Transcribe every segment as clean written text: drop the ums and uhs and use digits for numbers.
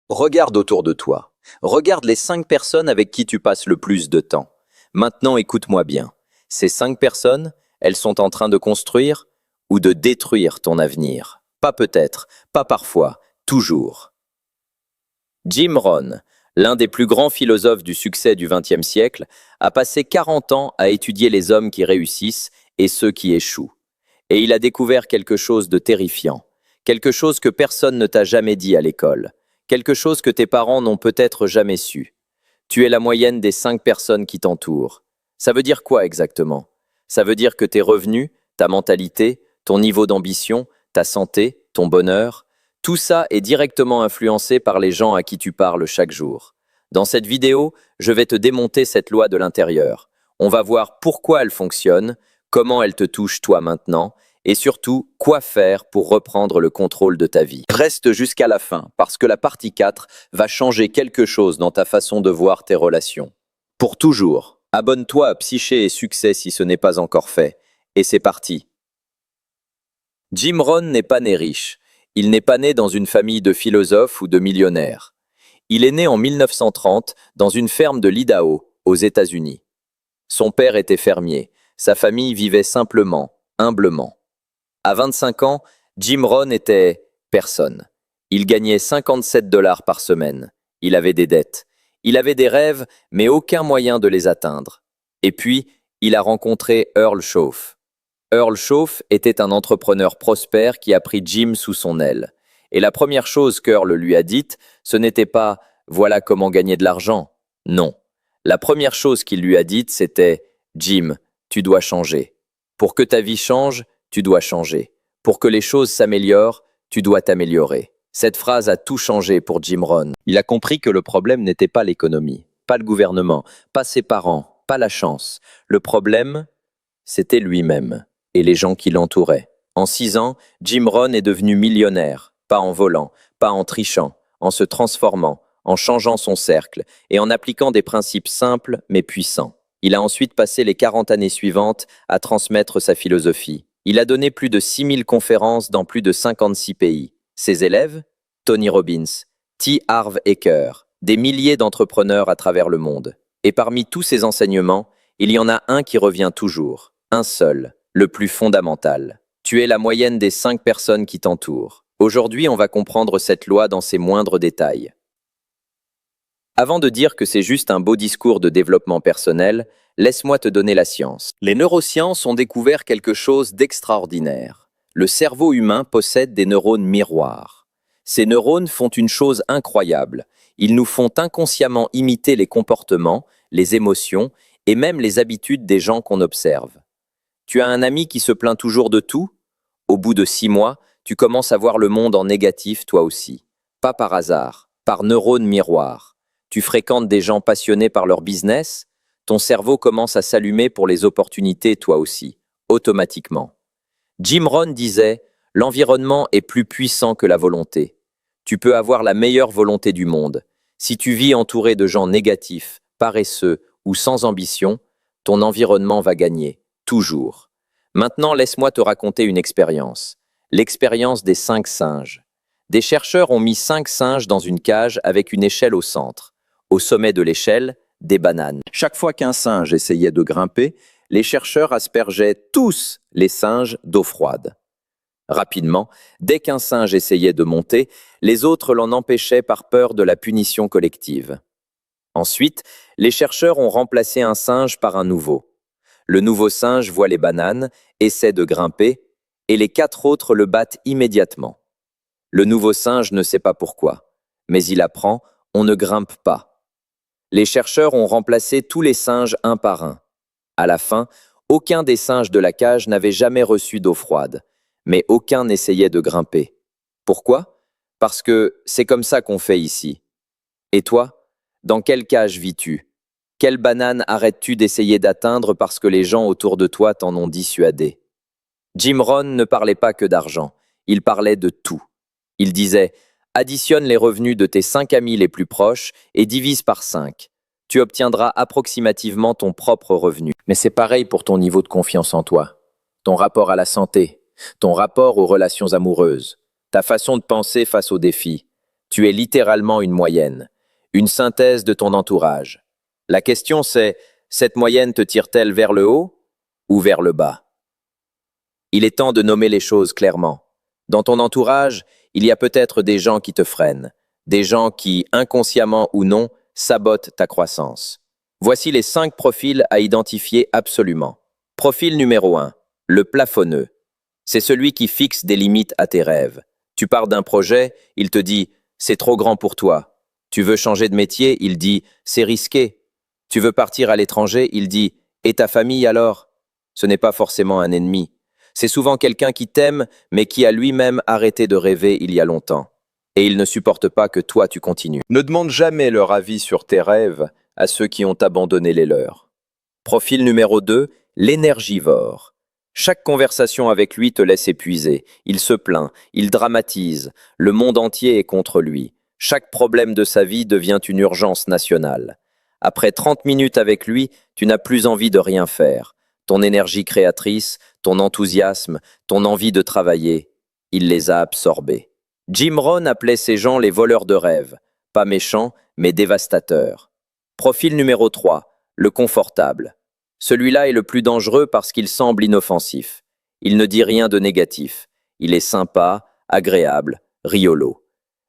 Regarde autour de toi. Regarde les 5 personnes avec qui tu passes le plus de temps. Maintenant, écoute-moi bien. Ces 5 personnes, elles sont en train de construire ou de détruire ton avenir. Pas peut-être, pas parfois, toujours. Jim Rohn, l'un des plus grands philosophes du succès du XXe siècle, a passé 40 ans à étudier les hommes qui réussissent et ceux qui échouent. Et il a découvert quelque chose de terrifiant, quelque chose que personne ne t'a jamais dit à l'école, quelque chose que tes parents n'ont peut-être jamais su. Tu es la moyenne des 5 personnes qui t'entourent. Ça veut dire quoi exactement? Ça veut dire que tes revenus, ta mentalité, ton niveau d'ambition, ta santé, ton bonheur, tout ça est directement influencé par les gens à qui tu parles chaque jour. Dans cette vidéo, je vais te démonter cette loi de l'intérieur. On va voir pourquoi elle fonctionne, comment elle te touche toi maintenant, et surtout, quoi faire pour reprendre le contrôle de ta vie. Reste jusqu'à la fin, parce que la partie 4 va changer quelque chose dans ta façon de voir tes relations. Pour toujours, abonne-toi à Psyché et Succès si ce n'est pas encore fait. Et c'est parti. Jim Rohn n'est pas né riche. Il n'est pas né dans une famille de philosophes ou de millionnaires. Il est né en 1930 dans une ferme de l'Idaho, aux États-Unis. Son père était fermier. Sa famille vivait simplement, humblement. À 25 ans, Jim Rohn était personne. Il gagnait 57 $ par semaine. Il avait des dettes. Il avait des rêves, mais aucun moyen de les atteindre. Et puis, il a rencontré Earl Shoaff. Earl Shoaff était un entrepreneur prospère qui a pris Jim sous son aile. Et la première chose qu'Earl lui a dite, ce n'était pas « voilà comment gagner de l'argent ». Non. La première chose qu'il lui a dite, c'était « Jim, tu dois changer. Pour que ta vie change, tu dois changer. Pour que les choses s'améliorent, tu dois t'améliorer. » Cette phrase a tout changé pour Jim Rohn. Il a compris que le problème n'était pas l'économie, pas le gouvernement, pas ses parents, pas la chance. Le problème, c'était lui-même et les gens qui l'entouraient. En 6 ans, Jim Rohn est devenu millionnaire, pas en volant, pas en trichant, en se transformant, en changeant son cercle et en appliquant des principes simples mais puissants. Il a ensuite passé les 40 années suivantes à transmettre sa philosophie. Il a donné plus de 6000 conférences dans plus de 56 pays. Ses élèves, Tony Robbins, T. Harv Eker, des milliers d'entrepreneurs à travers le monde. Et parmi tous ces enseignements, il y en a un qui revient toujours, un seul, le plus fondamental. Tu es la moyenne des 5 personnes qui t'entourent. Aujourd'hui, on va comprendre cette loi dans ses moindres détails. Avant de dire que c'est juste un beau discours de développement personnel, laisse-moi te donner la science. Les neurosciences ont découvert quelque chose d'extraordinaire. Le cerveau humain possède des neurones miroirs. Ces neurones font une chose incroyable. Ils nous font inconsciemment imiter les comportements, les émotions et même les habitudes des gens qu'on observe. Tu as un ami qui se plaint toujours de tout? Au bout de 6 mois, tu commences à voir le monde en négatif toi aussi. Pas par hasard, par neurones miroirs. Tu fréquentes des gens passionnés par leur business? Ton cerveau commence à s'allumer pour les opportunités toi aussi, automatiquement. Jim Rohn disait « L'environnement est plus puissant que la volonté. Tu peux avoir la meilleure volonté du monde. Si tu vis entouré de gens négatifs, paresseux ou sans ambition, ton environnement va gagner. Toujours. Maintenant, laisse-moi te raconter une expérience. L'expérience des 5 singes. Des chercheurs ont mis 5 singes dans une cage avec une échelle au centre. Au sommet de l'échelle, des bananes. Chaque fois qu'un singe essayait de grimper, les chercheurs aspergeaient tous les singes d'eau froide. Rapidement, dès qu'un singe essayait de monter, les autres l'en empêchaient par peur de la punition collective. Ensuite, les chercheurs ont remplacé un singe par un nouveau. Le nouveau singe voit les bananes, essaie de grimper, et les 4 autres le battent immédiatement. Le nouveau singe ne sait pas pourquoi, mais il apprend, on ne grimpe pas. Les chercheurs ont remplacé tous les singes un par un. À la fin, aucun des singes de la cage n'avait jamais reçu d'eau froide, mais aucun n'essayait de grimper. Pourquoi? Parce que c'est comme ça qu'on fait ici. Et toi, dans quelle cage vis-tu? Quelle banane arrêtes-tu d'essayer d'atteindre parce que les gens autour de toi t'en ont dissuadé? Jim Rohn ne parlait pas que d'argent, il parlait de tout. Il disait « Additionne les revenus de tes 5 amis les plus proches et divise par 5. Tu obtiendras approximativement ton propre revenu. » Mais c'est pareil pour ton niveau de confiance en toi, ton rapport à la santé, ton rapport aux relations amoureuses, ta façon de penser face aux défis. Tu es littéralement une moyenne, une synthèse de ton entourage. La question c'est, cette moyenne te tire-t-elle vers le haut ou vers le bas? Il est temps de nommer les choses clairement. Dans ton entourage, il y a peut-être des gens qui te freinent, des gens qui, inconsciemment ou non, sabotent ta croissance. Voici les 5 profils à identifier absolument. Profil numéro 1, le plafonneux. C'est celui qui fixe des limites à tes rêves. Tu pars d'un projet, il te dit « c'est trop grand pour toi ». Tu veux changer de métier, il dit « c'est risqué ». Tu veux partir à l'étranger, il dit « et ta famille alors ?» Ce n'est pas forcément un ennemi. C'est souvent quelqu'un qui t'aime, mais qui a lui-même arrêté de rêver il y a longtemps. Et il ne supporte pas que toi tu continues. Ne demande jamais leur avis sur tes rêves à ceux qui ont abandonné les leurs. Profil numéro 2, l'énergivore. Chaque conversation avec lui te laisse épuisé. Il se plaint, il dramatise. Le monde entier est contre lui. Chaque problème de sa vie devient une urgence nationale. Après 30 minutes avec lui, tu n'as plus envie de rien faire. Ton énergie créatrice, ton enthousiasme, ton envie de travailler, il les a absorbés. Jim Rohn appelait ces gens les voleurs de rêves. Pas méchants, mais dévastateurs. Profil numéro 3, le confortable. Celui-là est le plus dangereux parce qu'il semble inoffensif. Il ne dit rien de négatif. Il est sympa, agréable, riolo.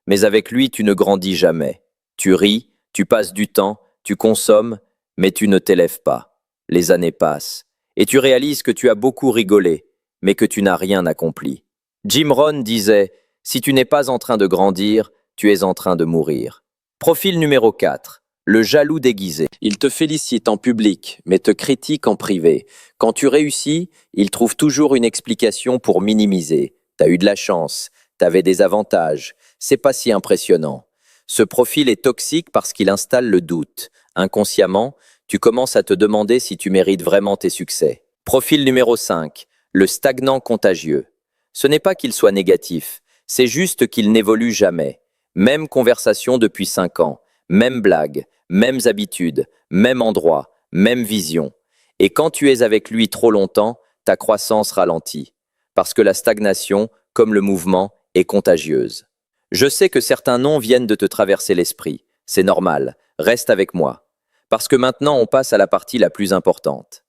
Mais avec lui, tu ne grandis jamais. Tu ris, tu passes du temps, tu consommes, mais tu ne t'élèves pas. Les années passent, et tu réalises que tu as beaucoup rigolé, mais que tu n'as rien accompli. Jim Rohn disait « Si tu n'es pas en train de grandir, tu es en train de mourir ». Profil numéro 4. Le jaloux déguisé. Il te félicite en public, mais te critique en privé. Quand tu réussis, il trouve toujours une explication pour minimiser. T'as eu de la chance, t'avais des avantages, c'est pas si impressionnant. Ce profil est toxique parce qu'il installe le doute. Inconsciemment, tu commences à te demander si tu mérites vraiment tes succès. Profil numéro 5. Le stagnant contagieux. Ce n'est pas qu'il soit négatif, c'est juste qu'il n'évolue jamais. Même conversation depuis 5 ans, même blague, mêmes habitudes, même endroit, même vision. Et quand tu es avec lui trop longtemps, ta croissance ralentit. Parce que la stagnation, comme le mouvement, est contagieuse. Je sais que certains noms viennent de te traverser l'esprit. C'est normal, reste avec moi. Parce que maintenant on passe à la partie la plus importante.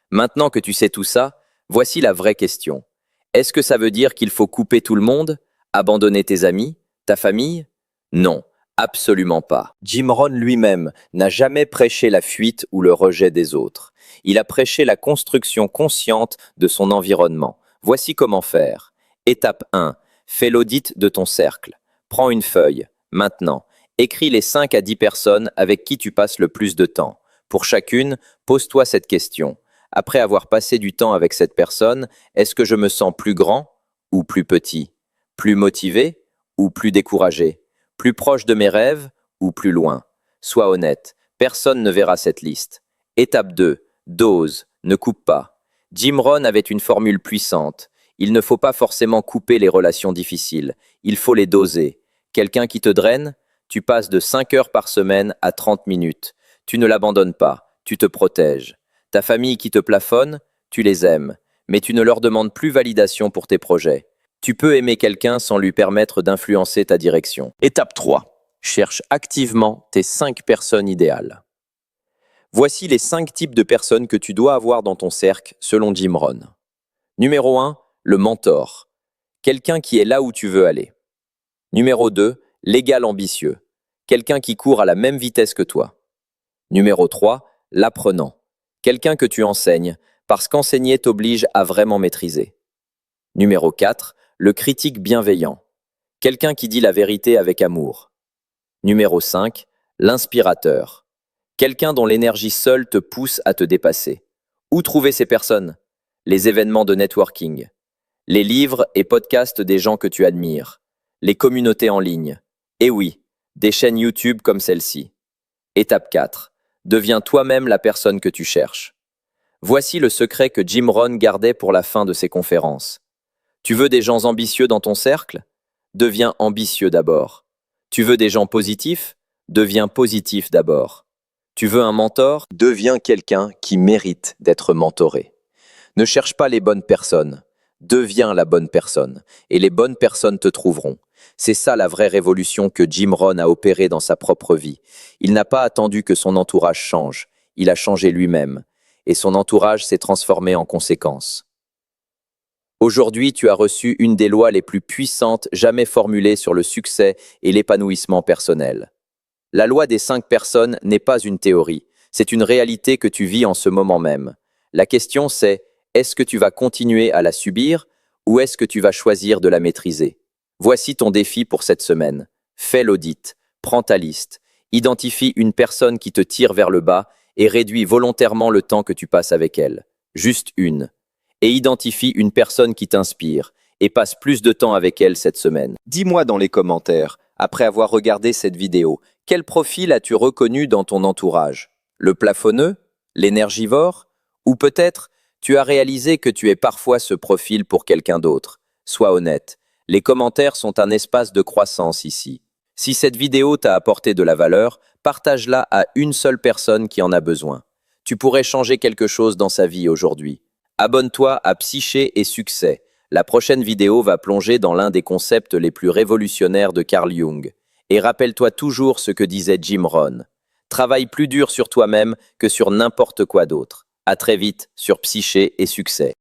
Maintenant que tu sais tout ça, voici la vraie question. Est-ce que ça veut dire qu'il faut couper tout le monde? Abandonner tes amis? Ta famille? Non. Absolument pas. Jim Rohn lui-même n'a jamais prêché la fuite ou le rejet des autres. Il a prêché la construction consciente de son environnement. Voici comment faire. Étape 1. Fais l'audit de ton cercle. Prends une feuille. Maintenant, écris les 5 à 10 personnes avec qui tu passes le plus de temps. Pour chacune, pose-toi cette question. Après avoir passé du temps avec cette personne, est-ce que je me sens plus grand ou plus petit? Plus motivé ou plus découragé? Plus proche de mes rêves ou plus loin? Sois honnête, personne ne verra cette liste. Étape 2. Dose, ne coupe pas. Jim Rohn avait une formule puissante. Il ne faut pas forcément couper les relations difficiles, il faut les doser. Quelqu'un qui te draine, tu passes de 5 heures par semaine à 30 minutes. Tu ne l'abandonnes pas, tu te protèges. Ta famille qui te plafonne, tu les aimes, mais tu ne leur demandes plus validation pour tes projets. Tu peux aimer quelqu'un sans lui permettre d'influencer ta direction. Étape 3. Cherche activement tes 5 personnes idéales. Voici les 5 types de personnes que tu dois avoir dans ton cercle selon Jim Rohn. Numéro 1, le mentor. Quelqu'un qui est là où tu veux aller. Numéro 2, l'égal ambitieux. Quelqu'un qui court à la même vitesse que toi. Numéro 3, l'apprenant. Quelqu'un que tu enseignes, parce qu'enseigner t'oblige à vraiment maîtriser. Numéro 4, le critique bienveillant. Quelqu'un qui dit la vérité avec amour. Numéro 5, l'inspirateur. Quelqu'un dont l'énergie seule te pousse à te dépasser. Où trouver ces personnes? Les événements de networking. Les livres et podcasts des gens que tu admires. Les communautés en ligne. Et oui, des chaînes YouTube comme celle-ci. Étape 4. Deviens toi-même la personne que tu cherches. Voici le secret que Jim Rohn gardait pour la fin de ses conférences. Tu veux des gens ambitieux dans ton cercle? Deviens ambitieux d'abord. Tu veux des gens positifs? Deviens positif d'abord. Tu veux un mentor? Deviens quelqu'un qui mérite d'être mentoré. Ne cherche pas les bonnes personnes. Deviens la bonne personne, et les bonnes personnes te trouveront. C'est ça la vraie révolution que Jim Rohn a opérée dans sa propre vie. Il n'a pas attendu que son entourage change, il a changé lui-même, et son entourage s'est transformé en conséquence. Aujourd'hui, tu as reçu une des lois les plus puissantes jamais formulées sur le succès et l'épanouissement personnel. La loi des 5 personnes n'est pas une théorie, c'est une réalité que tu vis en ce moment même. La question c'est, est-ce que tu vas continuer à la subir ou est-ce que tu vas choisir de la maîtriser? Voici ton défi pour cette semaine. Fais l'audit, prends ta liste, identifie une personne qui te tire vers le bas et réduis volontairement le temps que tu passes avec elle. Juste une. Et identifie une personne qui t'inspire et passe plus de temps avec elle cette semaine. Dis-moi dans les commentaires, après avoir regardé cette vidéo, quel profil as-tu reconnu dans ton entourage? Le plafonneux? L'énergivore? Ou peut-être, tu as réalisé que tu es parfois ce profil pour quelqu'un d'autre? Sois honnête, les commentaires sont un espace de croissance ici. Si cette vidéo t'a apporté de la valeur, partage-la à une seule personne qui en a besoin. Tu pourrais changer quelque chose dans sa vie aujourd'hui. Abonne-toi à Psyché et Succès. La prochaine vidéo va plonger dans l'un des concepts les plus révolutionnaires de Carl Jung. Et rappelle-toi toujours ce que disait Jim Rohn. Travaille plus dur sur toi-même que sur n'importe quoi d'autre. À très vite sur Psyché et Succès.